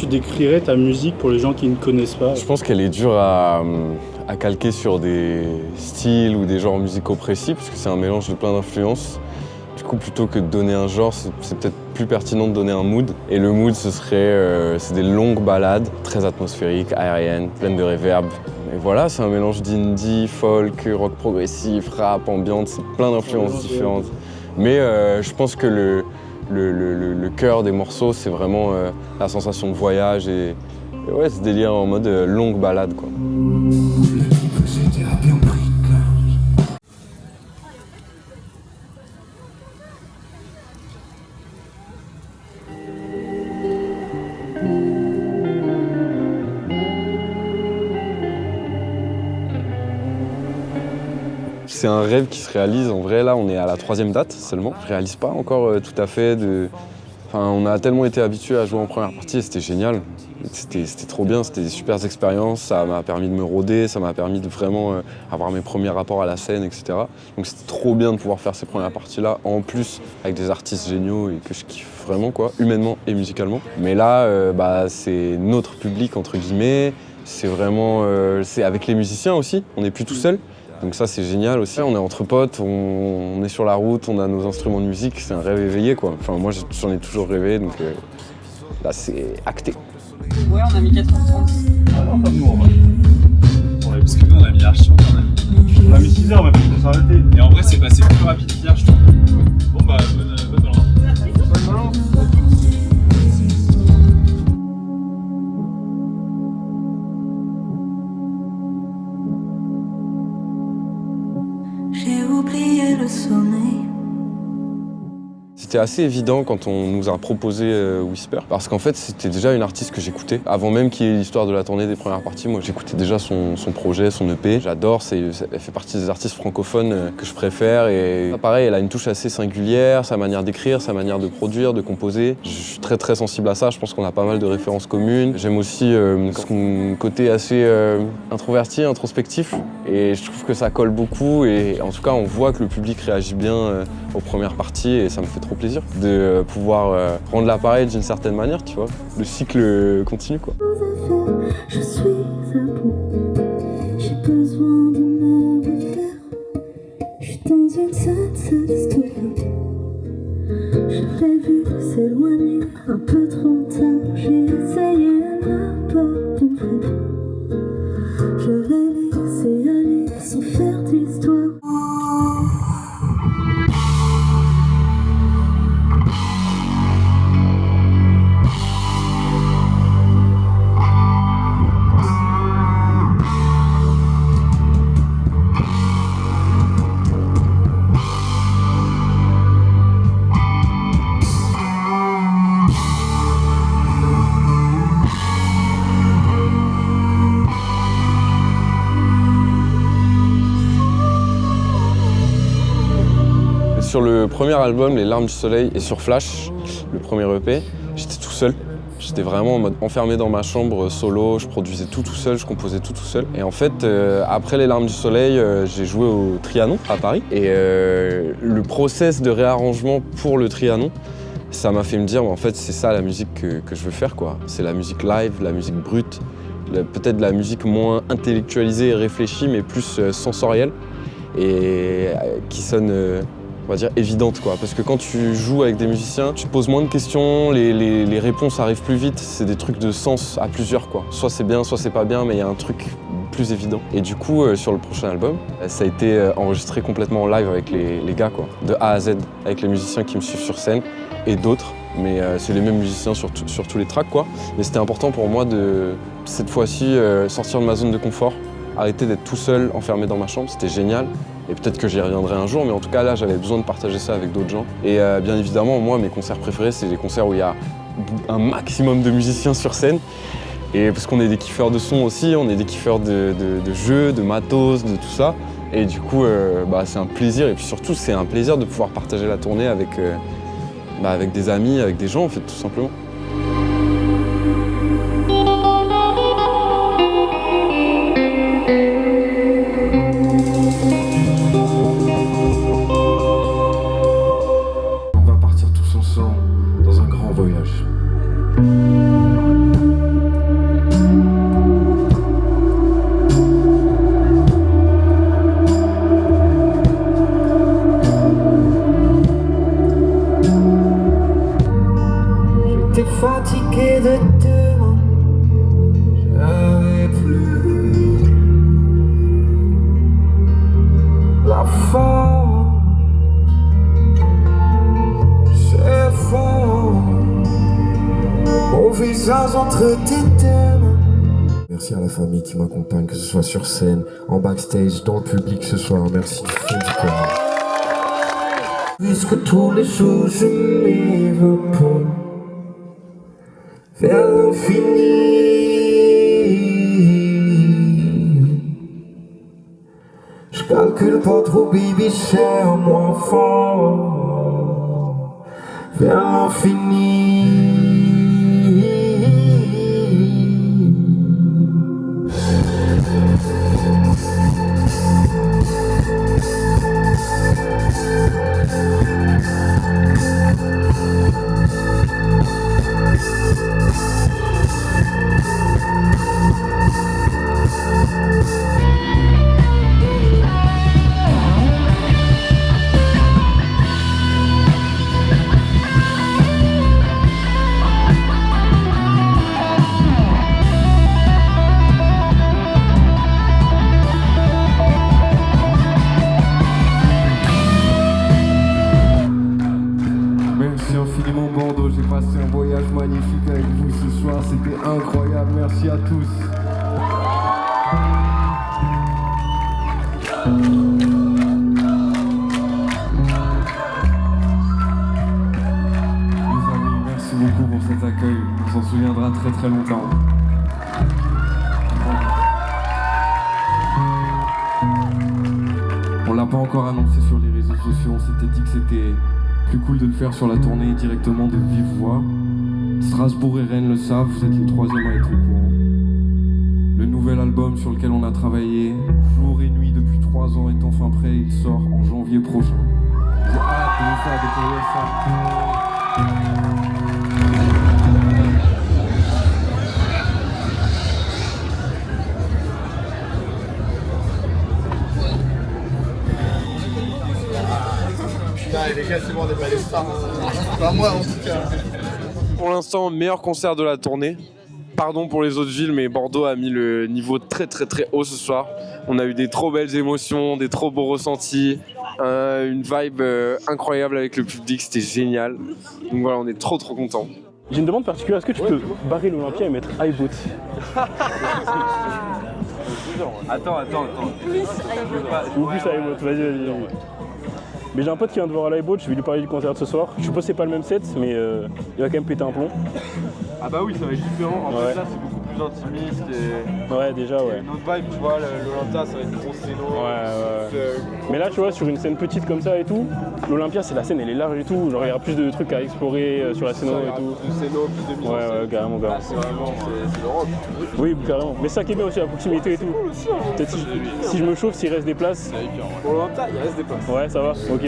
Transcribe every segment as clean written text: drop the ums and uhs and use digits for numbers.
tu décrirais ta musique pour les gens qui ne connaissent pas? Je pense qu'elle est dure à calquer sur des styles ou des genres musicaux précis, parce que c'est un mélange de plein d'influences. Du coup, plutôt que de donner un genre, c'est peut-être plus pertinent de donner un mood. Et le mood, c'est des longues ballades, très atmosphériques, aériennes, pleines de reverb. Et voilà, c'est un mélange d'indie, folk, rock progressif, rap, ambiante, c'est plein d'influences différentes. Mais je pense que le cœur des morceaux, c'est vraiment la sensation de voyage et ouais, ce délire en mode longue balade, quoi. C'est un rêve qui se réalise. En vrai, là, on est à la 3e date seulement. Je réalise pas encore tout à fait Enfin, on a tellement été habitués à jouer en première partie et c'était génial. C'était trop bien, c'était des super expériences. Ça m'a permis de me roder, ça m'a permis de vraiment avoir mes premiers rapports à la scène, etc. Donc c'était trop bien de pouvoir faire ces premières parties-là, en plus avec des artistes géniaux et que je kiffe vraiment, quoi, humainement et musicalement. Mais là, c'est notre public, entre guillemets. C'est vraiment... c'est avec les musiciens aussi, on n'est plus tout seul. Donc ça, c'est génial aussi. On est entre potes, on est sur la route, on a nos instruments de musique, c'est un rêve éveillé, quoi. Enfin, moi, j'en ai toujours rêvé, donc là, c'est acté. Ouais, on a mis 4h30. Ah non, pas nous, en vrai. Ouais, parce que nous, on a mis archi longtemps, on a mis 6 heures, mais pour s'arrêter. Et en vrai, c'est passé plus rapide qu'hier, je trouve. Bon, bah, bonne balance. Bonne balance. J'ai oublié le sommeil. C'était assez évident quand on nous a proposé Whisper, parce qu'en fait c'était déjà une artiste que j'écoutais. Avant même qu'il y ait l'histoire de la tournée des premières parties, moi j'écoutais déjà son projet, son EP. J'adore, elle fait partie des artistes francophones que je préfère. Et pareil, elle a une touche assez singulière, sa manière d'écrire, sa manière de produire, de composer. Je suis très très sensible à ça, je pense qu'on a pas mal de références communes. J'aime aussi son côté assez introverti, introspectif, et je trouve que ça colle beaucoup. Et en tout cas, on voit que le public réagit bien aux premières parties et ça me fait trop plaisir de pouvoir rendre l'appareil d'une certaine manière, tu vois. Le cycle continue, quoi. Je suis à bout, j'ai besoin de me refaire. Je suis dans une sad histoire. J'avais vu s'éloigner un peu trop tard. J'ai essayé la porte d'entrée. Je l'ai laissé aller sans faire d'histoire. Sur le premier album, Les Larmes du Soleil, et sur Flash, le premier EP, j'étais tout seul. J'étais vraiment en mode enfermé dans ma chambre, solo, je produisais tout seul, je composais tout seul. Et en fait, après Les Larmes du Soleil, j'ai joué au Trianon à Paris. Et le process de réarrangement pour le Trianon, ça m'a fait me dire, en fait, c'est ça la musique que je veux faire, quoi. C'est la musique live, la musique brute, peut-être la musique moins intellectualisée et réfléchie, mais plus sensorielle, et qui sonne... on va dire évidente, quoi. Parce que quand tu joues avec des musiciens, tu te poses moins de questions, les réponses arrivent plus vite, c'est des trucs de sens à plusieurs, quoi. Soit c'est bien, soit c'est pas bien, mais il y a un truc plus évident. Et du coup, sur le prochain album, ça a été enregistré complètement en live avec les gars, quoi. De A à Z, avec les musiciens qui me suivent sur scène et d'autres. Mais c'est les mêmes musiciens sur tous les tracks, quoi. Mais c'était important pour moi de, cette fois-ci, sortir de ma zone de confort, arrêter d'être tout seul, enfermé dans ma chambre, c'était génial. Et peut-être que j'y reviendrai un jour, mais en tout cas là j'avais besoin de partager ça avec d'autres gens. Et bien évidemment, moi mes concerts préférés, c'est les concerts où il y a un maximum de musiciens sur scène. Et parce qu'on est des kiffeurs de son aussi, on est des kiffeurs de jeux, de matos, de tout ça. Et du coup, c'est un plaisir. Et puis surtout, c'est un plaisir de pouvoir partager la tournée avec des amis, avec des gens en fait, tout simplement. On va partir tous ensemble dans un grand voyage. de demain, j'avais plus la force, c'est fort, mon visage entre tes deux mains. Merci à la famille qui m'accompagne, que ce soit sur scène, en backstage, dans le public ce soir. Merci du fond du cœur. Puisque tous les jours je m'évapore vers l'infini, je calcule pas trop, baby, serre-moi fort vers l'infini. Infiniment Bordeaux, j'ai passé un voyage magnifique avec vous ce soir, c'était incroyable, merci à tous. Les amis, merci beaucoup pour cet accueil, on s'en souviendra très très longtemps. On l'a pas encore annoncé sur les réseaux sociaux, on s'était dit que c'était plus cool de le faire sur la tournée directement de vive voix. Strasbourg et Rennes le savent, vous êtes les troisièmes à être au courant. Le nouvel album sur lequel on a travaillé jour et nuit depuis 3 ans est enfin prêt, il sort en janvier prochain. J'ai hâte de vous faire découvrir ça. Les gars, c'est bon, on n'est pas les stars. Pas moi en tout cas. Pour l'instant, meilleur concert de la tournée. Pardon pour les autres villes, mais Bordeaux a mis le niveau très très très haut ce soir. On a eu des trop belles émotions, des trop beaux ressentis, une vibe incroyable avec le public, c'était génial. Donc voilà, on est trop trop contents. J'ai une demande particulière, est-ce que tu peux barrer l'Olympia et mettre iBoot? Attends. Ou plus iBoot, vas-y. Mais j'ai un pote qui vient de voir à l'iBoat, je vais lui parler du concert de ce soir. Je suppose que c'est pas le même set, mais il va quand même péter un plomb. Ah bah oui, ça va être différent. En Ouais. fait, là, c'est beaucoup plus intimiste et... Ouais, déjà, ouais. Une autre vibe, tu vois, l'Olympia, ça va être gros scéno. Ouais. Mais là, tu vois, sur une scène petite comme ça et tout, l'Olympia, c'est la scène, elle est large et tout. Genre, il y a plus de trucs à explorer sur la scène et tout. Plus de scéno, plus de mise en scène. Ouais, carrément. Ah, c'est vraiment, c'est le rock. Oui, carrément. Mais ça qui est bien aussi, la proximité et tout. Peut-être si je me chauffe, s'il reste des places. Pour l'Olympia, il reste des places. Ouais, ça va. Ok.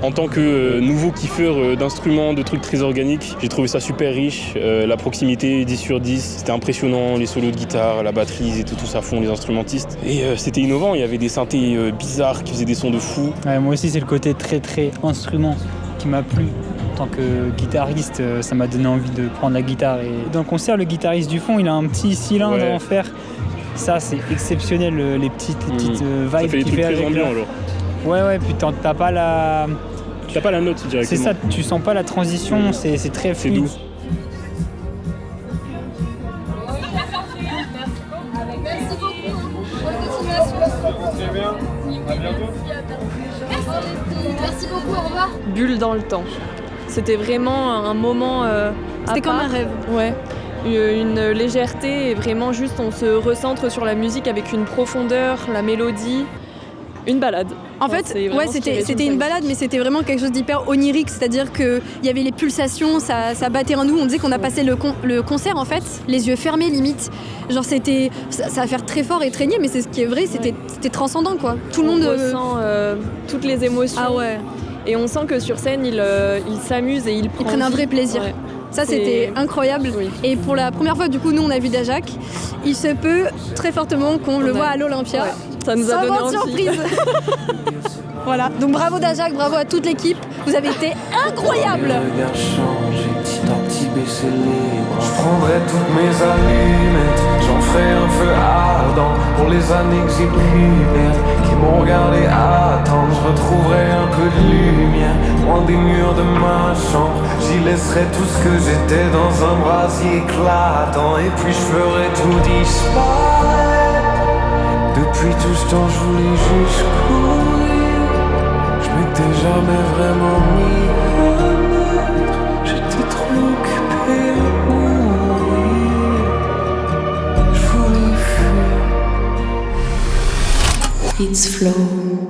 En tant que nouveau kiffeur d'instruments, de trucs très organiques, j'ai trouvé ça super riche. La proximité, 10 sur 10, c'était impressionnant. Les solos de guitare, la batterie, ils étaient tous à fond, les instrumentistes. Et c'était innovant, il y avait des synthés bizarres qui faisaient des sons de fou. Ouais, moi aussi, c'est le côté très très instrument qui m'a plu. En tant que guitariste, ça m'a donné envie de prendre la guitare. Et dans le concert, le guitariste du fond, il a un petit cylindre en fer. Ça, c'est exceptionnel, les petites vibes ça fait des qu'il trucs fait très avec ambiants, genre. Ouais, puis t'as pas la... T'as pas la note directement. C'est ça, tu sens pas la transition, c'est très fluide. doux. Merci beaucoup. Bonne continuation. Très bien. À bientôt. Merci beaucoup, au revoir. Bulle dans le temps. C'était vraiment un moment C'était comme un rêve. Ouais. Une légèreté et vraiment juste on se recentre sur la musique avec une profondeur, la mélodie, une balade. En fait, c'était une balade, mais c'était vraiment quelque chose d'hyper onirique, c'est-à-dire qu'il y avait les pulsations, ça battait en nous. On disait qu'on a passé le concert, en fait, les yeux fermés limite. Genre ça va faire très fort et très niais, mais c'est ce qui est vrai, c'était transcendant quoi. Tout le monde ressent toutes les émotions. Ah ouais. Et on sent que sur scène, il s'amuse et il prennent un vrai plaisir. Ouais. Ça, c'était incroyable. Oui. Et pour la première fois, du coup, nous, on a vu Dajak. Il se peut très fortement qu'on le voit à l'Olympia. Ouais. Ça nous a donné envie. Surprise. Voilà. Donc bravo Dajak, bravo à toute l'équipe. Vous avez été incroyables. Le regard change, petit à petit, vie c'est libre. Je prendrai toutes mes allumettes, j'en ferai un feu ardent pour les années que j'ai pu perdre, qui m'ont regardé attendre. Je retrouverai un peu de lumière, loin des murs de ma chambre. J'y laisserai tout ce que j'étais dans un brasier éclatant. Et puis je ferai tout disparaître. Depuis tout ce temps je voulais juste courir. Je m'étais jamais vraiment mis à l'être. J'étais trop occupé à mourir. Je voulais fuir. It's flow.